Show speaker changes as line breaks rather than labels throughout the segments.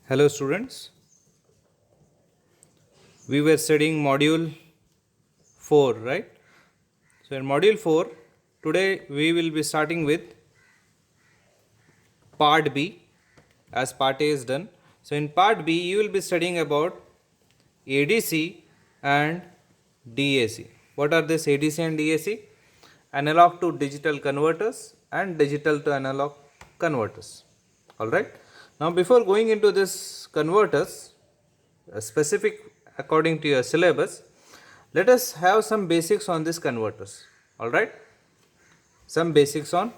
Hello students, we were studying module 4, right? So in module 4, today we will be starting with part B as part A is done. So in part B you will be studying about ADC and DAC. What are this ADC and DAC? Analog to digital converters and digital to analog converters. Alright. Now before going into this converters, specific according to your syllabus, let us have some basics on this converters. Alright. Some basics on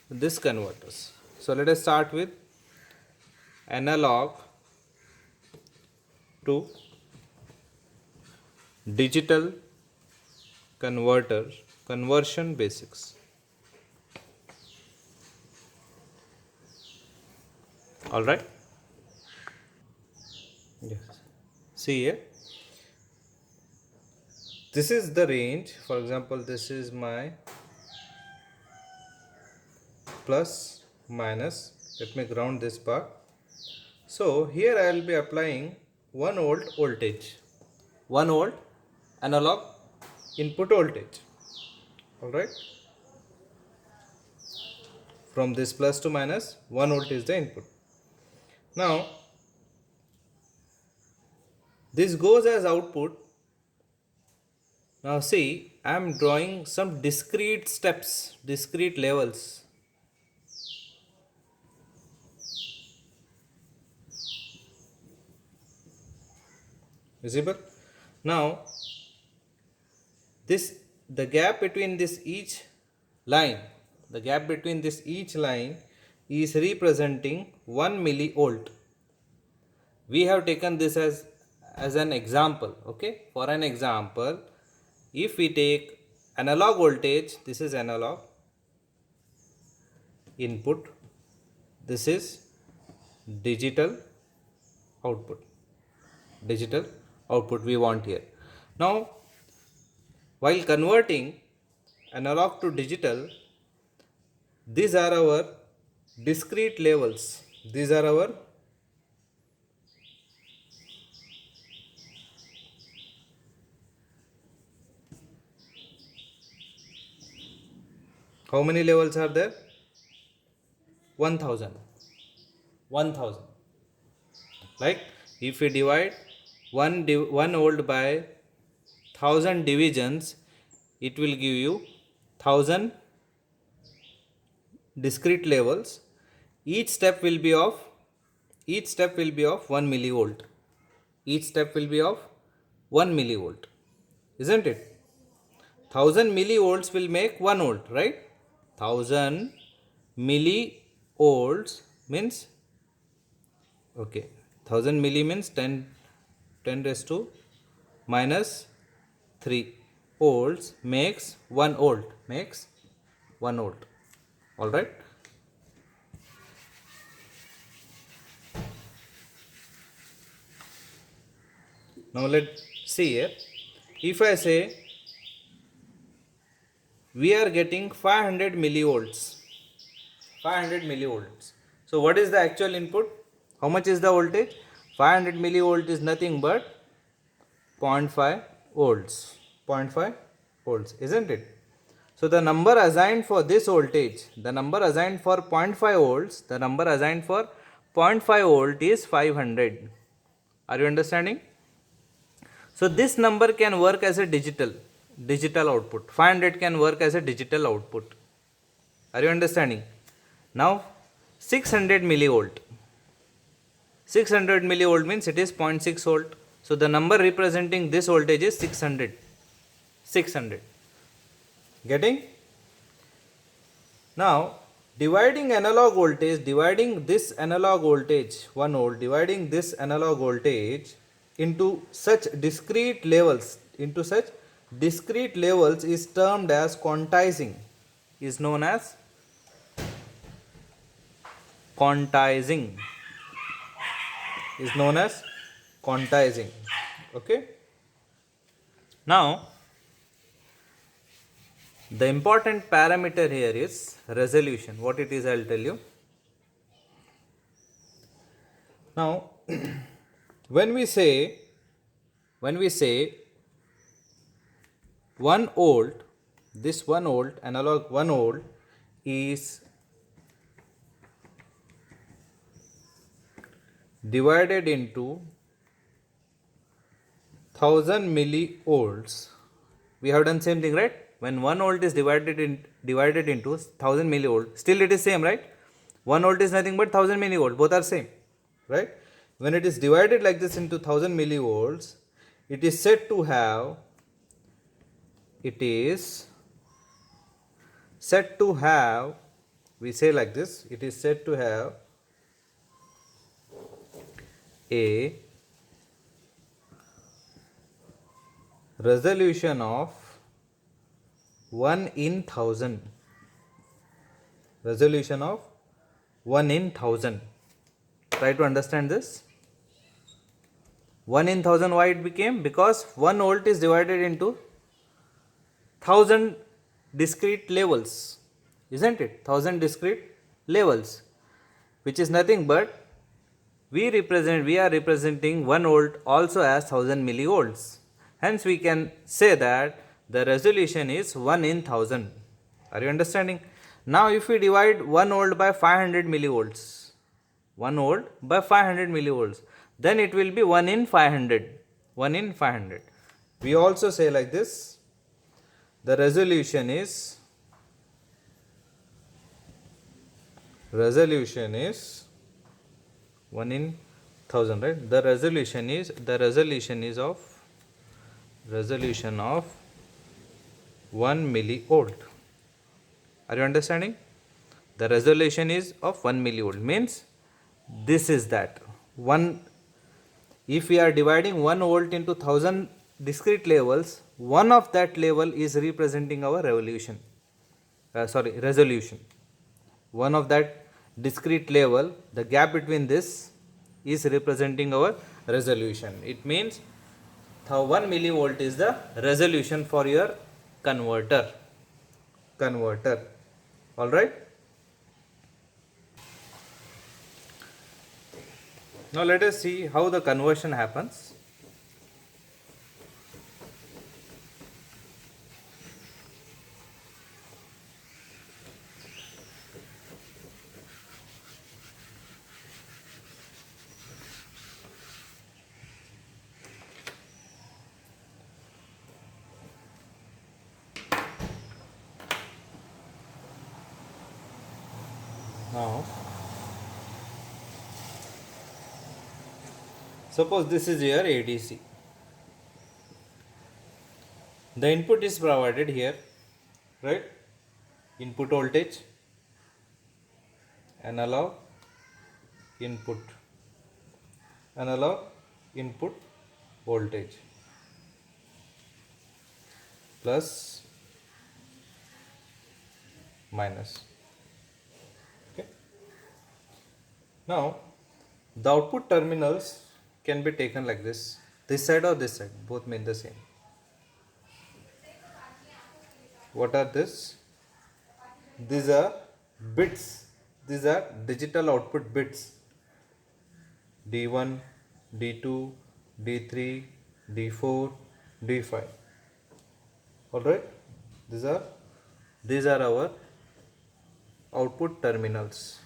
this converters. So let us start with analog to digital conversion basics. All right. Yes. See here. This is the range. For example, this is my plus minus. Let me ground this part. So here I will be applying 1 volt voltage. 1 volt analog input voltage. All right. From this plus to minus, 1 volt is the input. Now this goes as output. Now see, I am drawing some discrete steps, discrete levels. Visible? Now this, the gap between this each line, is representing 1 millivolt. We have taken this as an example. Okay, for an example, if we take analog voltage, this is analog input, this is digital output. Digital output we want here. Now while converting analog to digital, these are our discrete levels. These are our how many levels are there? 1000. 1000. Like if we divide 1 volt by 1000 divisions, it will give you 1000 discrete levels. Each step will be of 1 millivolt. Each step will be of 1 millivolt, isn't it? 1000 millivolts will make 1 volt, right? 1000 millivolts means, okay, 1000 milli means 10 raised to minus 3 volts makes 1 volt, all right. Now let's see here. If I say we are getting 500 millivolts, so what is the actual input? How much is the voltage? 500 millivolt is nothing but 0.5 volts, 0.5 volts, isn't it? So the number assigned for this voltage, the number assigned for 0.5 volts, the number assigned for 0.5 volt is 500. Are you understanding? So this number can work as a digital output. 500 can work as a digital output. Are you understanding? Now 600 millivolt. 600 millivolt means it is 0.6 volt. So the number representing this voltage is 600. 600. Getting? Now dividing this analog voltage 1 volt, dividing this analog voltage into such discrete levels, is termed as quantizing, is known as quantizing, okay. Now the important parameter here is resolution. What it is, I will tell you. Now, when we say 1 volt, this 1 volt, analog 1 volt is divided into 1000 millivolts. We have done same thing, right? When 1 volt is divided into 1000 millivolt, still it is same, right? 1 volt is nothing but 1000 millivolt, both are same, right? When it is divided like this into 1000 millivolts, it is said to have we say like this, it is said to have a resolution of 1 in 1000. Resolution of 1 in 1000. Try to understand this. 1 in 1000, why it became? Because 1 volt is divided into 1000 discrete levels, isn't it? 1000 discrete levels, which is nothing but we are representing 1 volt also as 1000 millivolts. Hence we can say that the resolution is 1 in 1000. Are you understanding? Now if we divide 1 volt by 500 millivolts, 1 volt by 500 millivolts, then it will be 1 in 500. 1 in 500. We also say like this, the resolution is 1 in 1000, right? The resolution is of 1 millivolt. Are you understanding? The resolution is of 1 millivolt, means this is that one. If we are dividing 1 volt into 1000 discrete levels, one of that level is representing our resolution. One of that discrete level, the gap between this is representing our resolution. It means 1 millivolt is the resolution for your converter. All right. Now let us see how the conversion happens. Now, suppose this is your ADC. The input is provided here, right? Input voltage, analog input voltage plus minus. Okay. Now the output terminals can be taken like this side or this side, both mean the same. What are this? These are bits, these are digital output bits, D1, D2, D3, D4, D5. Alright, these are our output terminals.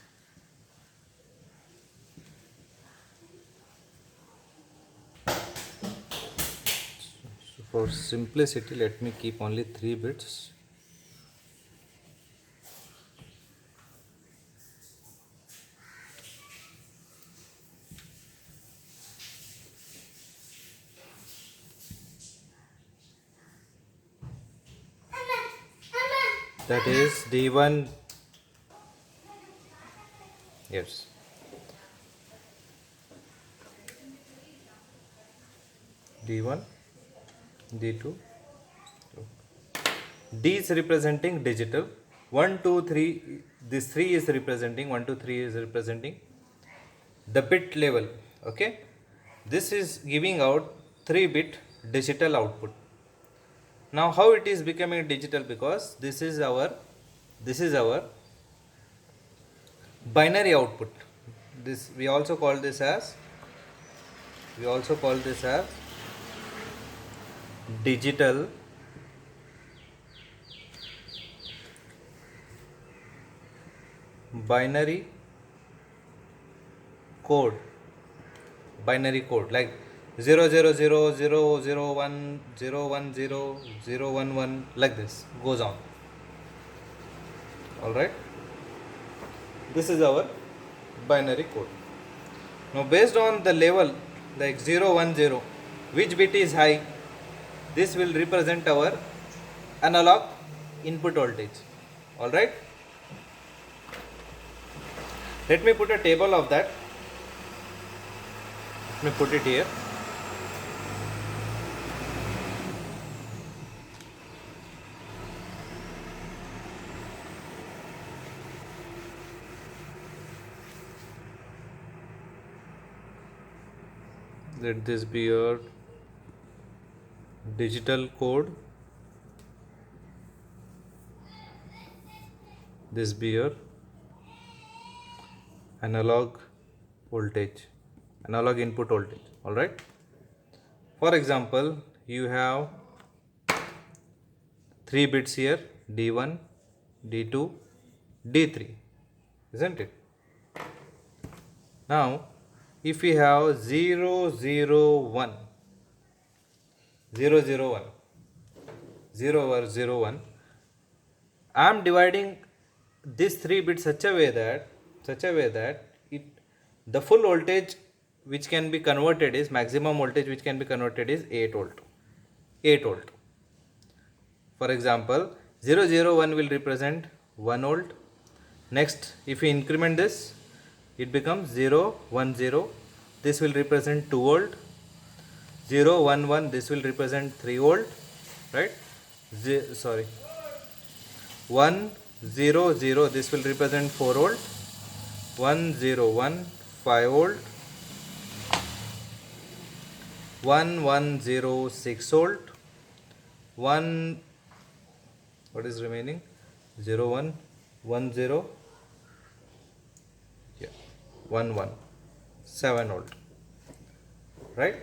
So for simplicity, let me keep only 3 bits. That is D1, yes, D1, D2, D is representing digital, 1, 2, 3, this 3 is representing, 1, 2, 3 is representing the bit level, okay. This is giving out 3-bit digital output. Now how it is becoming digital? Because this is our binary output. This we also call this as We also call this as digital binary code. Binary code like 0000010100011 like this goes on. All right, this is our binary code. Now based on the level like 010, which bit is high, this will represent our analog input voltage. All right, let me put a table of that. Let me put it here. Let this be your digital code. This be your analog voltage, analog input voltage. All right. For example, you have 3 bits here, D1, D2, D3, isn't it? Now, if we have 0, 0, 1, 0, 0, 1, 0 or 0, 1, I am dividing these 3 bits such a way that it the full voltage which can be converted is maximum voltage which can be converted is 8 volt. 8 volt. For example, 0, 0, 1 will represent 1 volt. Next, if we increment this, it becomes 0, 1, 0. This will represent 2 volt. 0, 1, 1. This will represent 3 volt. Right? 1, 0, 0. This will represent 4 volt. 1, 0, 1. 5 volt. 1, 1, 0. 6 volt. 1. What is remaining? 0, 1. 1, 0. Yeah. 1, 1. 7 volt. Right?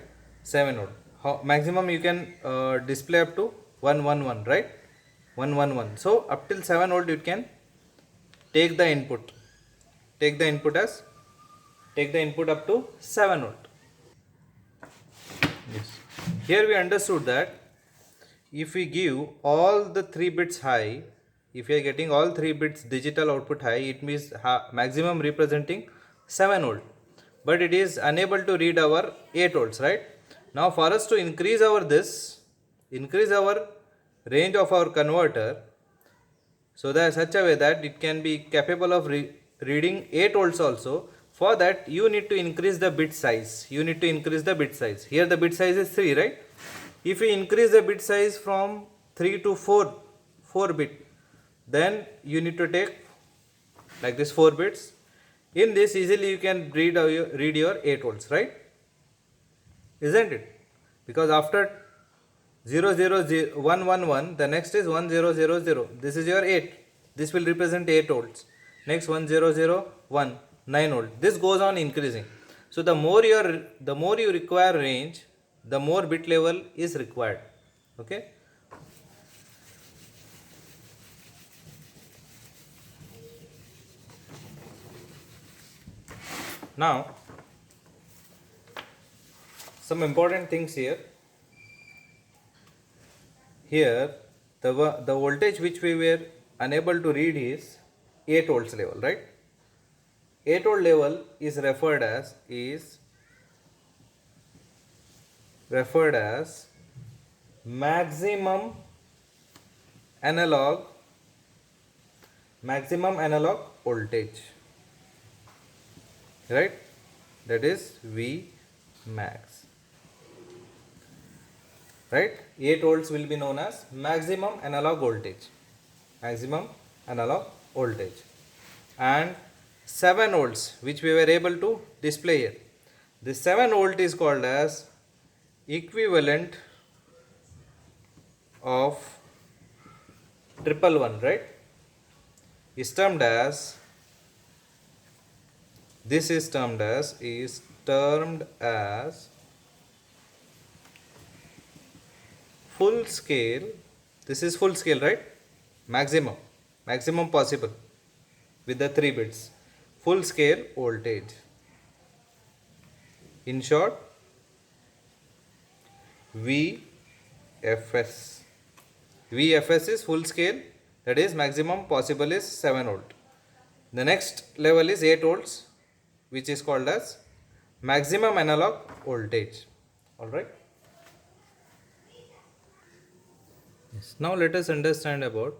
7 volt. How maximum you can display up to 1, 1, 1, right? 1, 1, 1. So up till 7 volt you can take the input. Take the input up to 7 volt. Yes. Here we understood that if we give all the 3 bits high, if we are getting all 3 bits digital output high, it means maximum representing 7 volt. But it is unable to read our 8 volts, right? Now for us to increase our range of our converter, so that such a way that it can be capable of reading 8 volts also. For that you need to increase the bit size. Here the bit size is 3, right? If we increase the bit size from 3 to 4 bit, then you need to take like this 4 bits. In this easily you can read your 8 volts, right? Isn't it? Because after 0, 0, 0, 1, 1, 1, the next is 1, 0, 0, 0. This is your 8. This will represent 8 volts. Next 1, 0, 0, 1, 9 volt. This goes on increasing. So the more you require range, the more bit level is required. Okay. Now, some important things here. Here, the voltage which we were unable to read is 8 volts level, right? 8 volt level is referred as maximum analog voltage, right? That is V max, right? 8 volts will be known as maximum analog voltage, and 7 volts which we were able to display here. This 7 volt is called as equivalent of 111, right? Is termed as full scale, this is full scale, right? Maximum possible with the 3 bits. Full scale voltage. In short, VFS. VFS is full scale, that is maximum possible is 7 volt. The next level is 8 volts, which is called as maximum analog voltage. Alright. Yes. Now let us understand about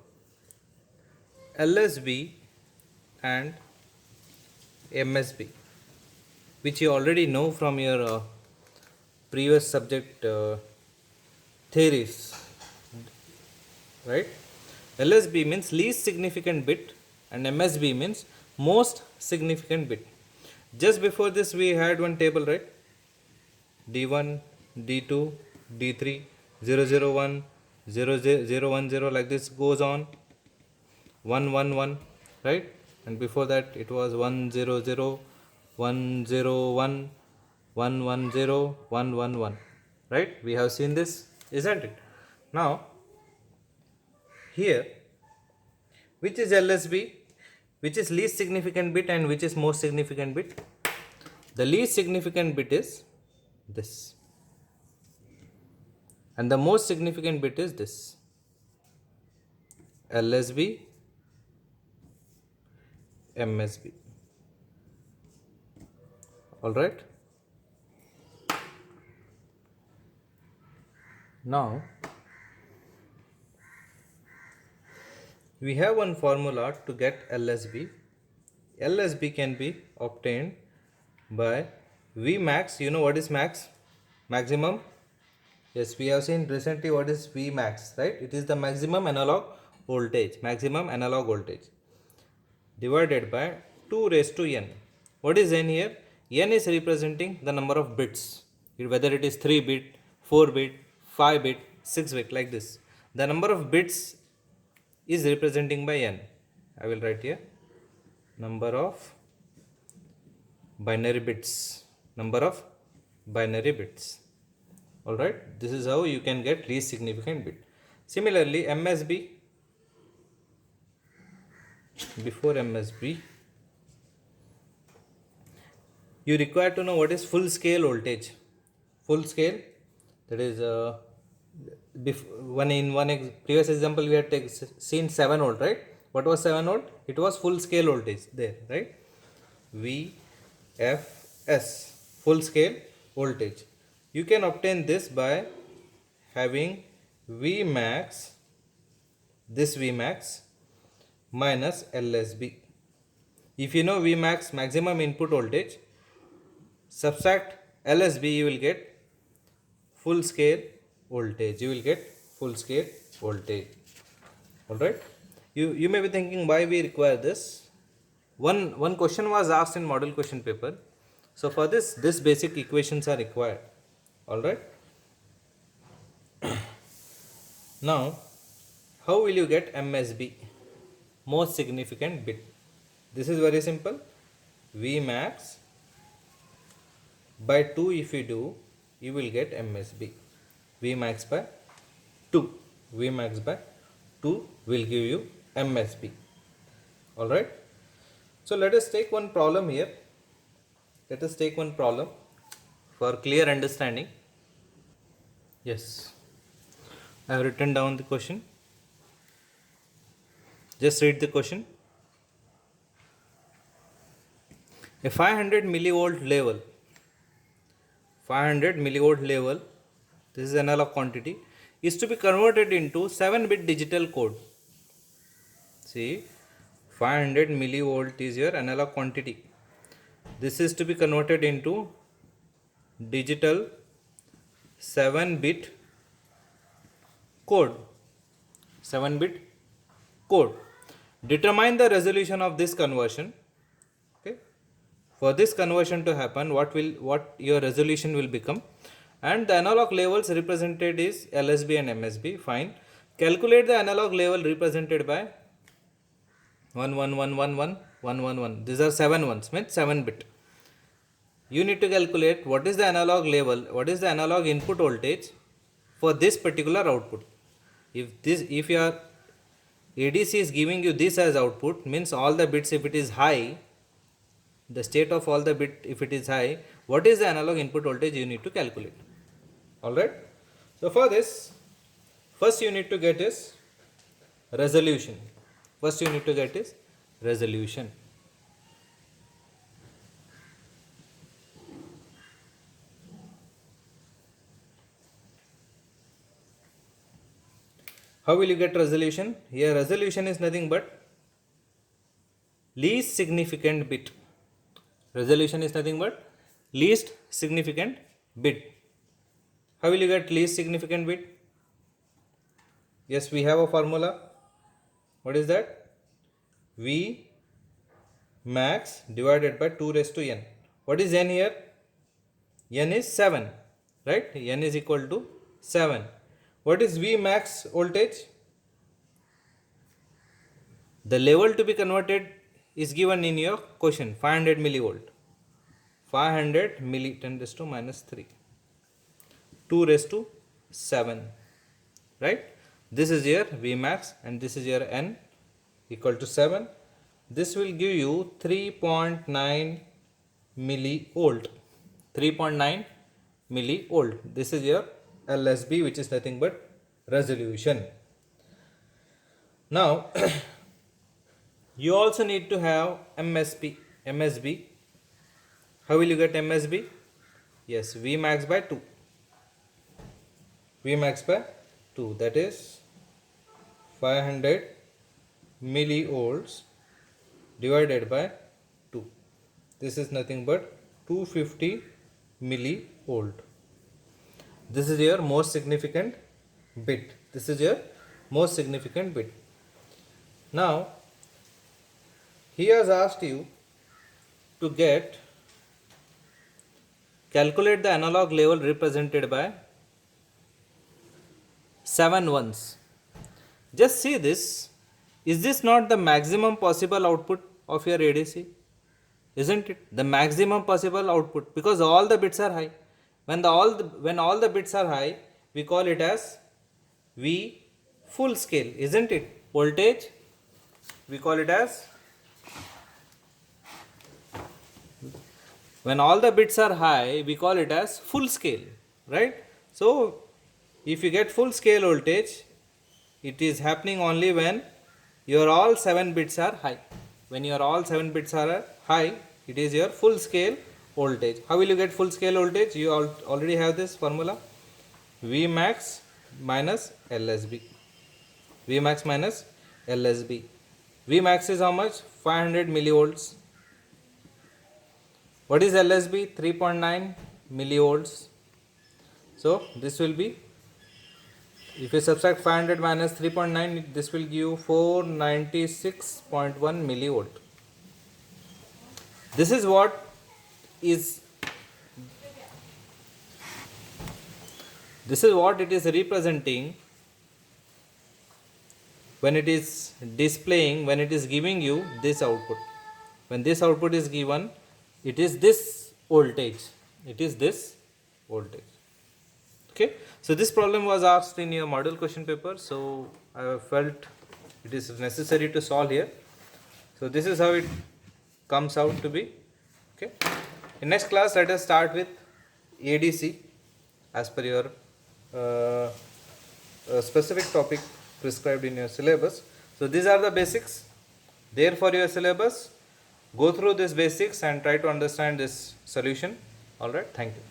LSB and MSB, which you already know from your previous subject theories, right? LSB means least significant bit and MSB means most significant bit. Just before this we had one table, right? D1, D2, D3, 001, 010, like this goes on, 111, right? And before that it was 100, 101, 110, 111, right? We have seen this, isn't it? Now here, which is LSB, which is least significant bit and which is most significant bit? The least significant bit is this and the most significant bit is this, LSB, MSB. Alright. Now we have one formula to get LSB. LSB can be obtained by Vmax. You know what is max? Maximum. Yes, we have seen recently what is Vmax, right? It is the maximum analog voltage. Maximum analog voltage divided by 2 raised to n. What is n here? N is representing the number of bits, whether it is 3 bit, 4 bit, 5 bit, 6 bit, like this. The number of bits is representing by n. I will write here number of binary bits. Number of binary bits. Alright, this is how you can get least significant bit. Similarly, MSB, before MSB, you require to know what is full scale voltage. Full scale, that is in one previous example we had seen 7 volt, right? What was 7 volt? It was full scale voltage there, right? VFS, full scale voltage. You can obtain this by having Vmax, this Vmax minus LSB. If you know Vmax, maximum input voltage, subtract LSB, you will get full scale voltage. You will get full scale voltage. Alright. You may be thinking why we require this. One question was asked in model question paper. So for this basic equations are required. Alright. Now, how will you get MSB? Most significant bit. This is very simple. Vmax by 2 if you do, you will get MSB. Vmax by 2. Vmax by 2 will give you MSB. Alright. So let us take one problem here. Let us take one problem for clear understanding. Yes. I have written down the question. Just read the question. A 500 millivolt level, 500 millivolt level, this is analog quantity, is to be converted into 7-bit digital code. See, 500 millivolt is your analog quantity. This is to be converted into digital 7-bit code. 7-bit code. Determine the resolution of this conversion. Okay. For this conversion to happen, what your resolution will become? And the analog levels represented is LSB and MSB. Fine. Calculate the analog level represented by 1111111. These are 7 ones, means 7-bit. You need to calculate what is the analog level, what is the analog input voltage for this particular output. If your ADC is giving you this as output, means all the bits, if it is high, the state of all the bit, if it is high, what is the analog input voltage you need to calculate. Alright. So for this, first you need to get is resolution. How will you get resolution? Here resolution is nothing but least significant bit. Resolution is nothing but least significant bit. How will you get least significant bit? Yes, we have a formula. What is that? V max divided by 2 raised to n. What is n here? N is 7, right? N is equal to 7. What is V max voltage? The level to be converted is given in your question, 500 millivolt. 500 milli 10 raised to minus 3. 2 raised to 7, right? This is your V max and this is your N equal to 7. This will give you 3.9 millivolt. 3.9 millivolt. This is your LSB, which is nothing but resolution. Now, you also need to have MSB. How will you get MSB? Yes, V max by 2. V max by 2, that is 500 millivolts divided by 2. This is nothing but 250 millivolt. This is your most significant bit. Now, he has asked you to calculate the analog level represented by 7 ones. Just see this. Is this not the maximum possible output of your ADC? Isn't it? The maximum possible output, because all the bits are high. When all the bits are high, we call it as V full scale, isn't it? Voltage, we call it as, when all the bits are high, we call it as full scale, right? So, if you get full scale voltage, it is happening only when your all 7 bits are high. When your all 7 bits are high, it is your full scale voltage. How will you get full scale voltage? You already have this formula. V max minus LSB. V max minus LSB. V max is how much? 500 millivolts. What is LSB? 3.9 millivolts. So this will be, if you subtract 500 minus 3.9, this will give you 496.1 millivolt. This is what it is representing when it is displaying, when it is giving you this output. When this output is given, it is this voltage. Okay, so this problem was asked in your model question paper, so I felt it is necessary to solve here. So this is how it comes out to be. Okay, in next class let us start with ADC as per your specific topic prescribed in your syllabus. So these are the basics there for your syllabus. Go through these basics and try to understand this solution. Alright, thank you.